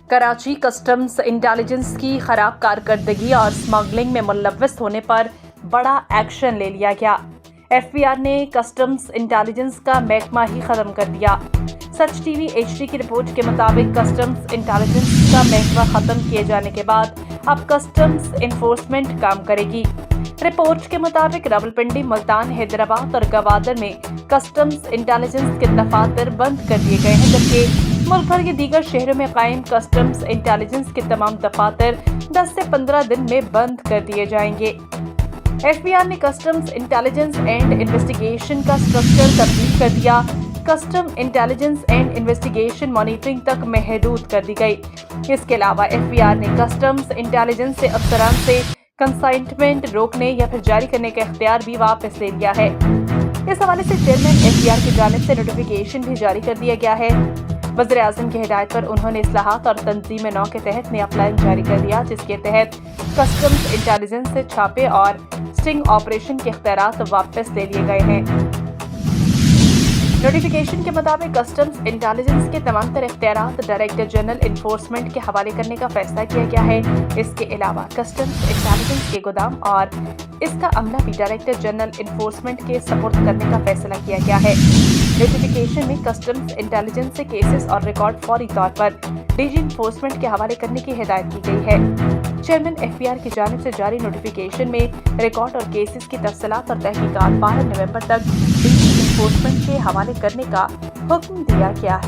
Karachi customs intelligence की खराब कारकर्दगी और स्मगलिंग में मुलव्वस होने पर बड़ा एक्शन ले लिया गया। एफबीआर ने कस्टम्स इंटेलिजेंस का महकमा ही खत्म कर दिया। सच टीवी एचडी की रिपोर्ट के मुताबिक कस्टम्स इंटेलिजेंस का महकमा खत्म किए जाने के बाद अब कस्टम्स इन्फोर्समेंट काम करेगी। रिपोर्ट के मुताबिक रावलपिंडी, मुल्तान, हैदराबाद और गवादर में कस्टम्स इंटेलिजेंस के दफातर बंद कर दिए गए हैं, जबकि मुल्क भर के दीगर शहरों में कायम कस्टम्स इंटेलिजेंस के तमाम दफातर 10 से 15 दिन में बंद कर दिए जाएंगे। एफबीआर ने कस्टम्स इंटेलिजेंस एंड इन्वेस्टिगेशन का स्ट्रक्चर तब्दील कर दिया। Custom intelligence and investigation monitoring तक महदूद कर दी गई। इसके अलावा एफबीआर ने कस्टम्स इंटेलिजेंस से अफसरान से कंसाइनमेंट रोकने या फिर जारी करने का इख्तियार भी वापस ले लिया है। इस हवाले से चेयरमैन एफबीआर की जानिब से नोटिफिकेशन भी जारी कर दिया गया है। वज़ीर-ए-आज़म की हिदायत पर उन्होंने इस्लाहात और तंजीम-ए-नौ के तहत नया प्लान जारी कर दिया, जिसके तहत कस्टम्स इंटेलिजेंस से छापे और स्टिंग ऑपरेशन के इख्तियारात वापस ले लिए गए हैं। नोटिफिकेशन के मुताबिक कस्टम्स इंटेलिजेंस के तमाम तर इख्तियारात डायरेक्टर जनरल इन्फोर्समेंट के हवाले करने का फैसला किया गया है। इसके अलावा कस्टम्स इंटेलिजेंस के गोदाम और इसका अमला भी डायरेक्टर जनरल इन्फोर्समेंट के सपुर्द करने का फैसला किया गया है। नोटिफिकेशन में कस्टम्स इंटेलिजेंस से केसेस और रिकॉर्ड फौरी तौर पर डीजी इन्फोर्समेंट के हवाले करने की हिदायत की गई है। चेयरमैन एफबीआर की जानिब से जारी नोटिफिकेशन में रिकॉर्ड और केसेस की तफसीलात और तहकीकात 12 नवंबर तक डीजी इन्फोर्समेंट के हवाले करने का हुक्म दिया गया है।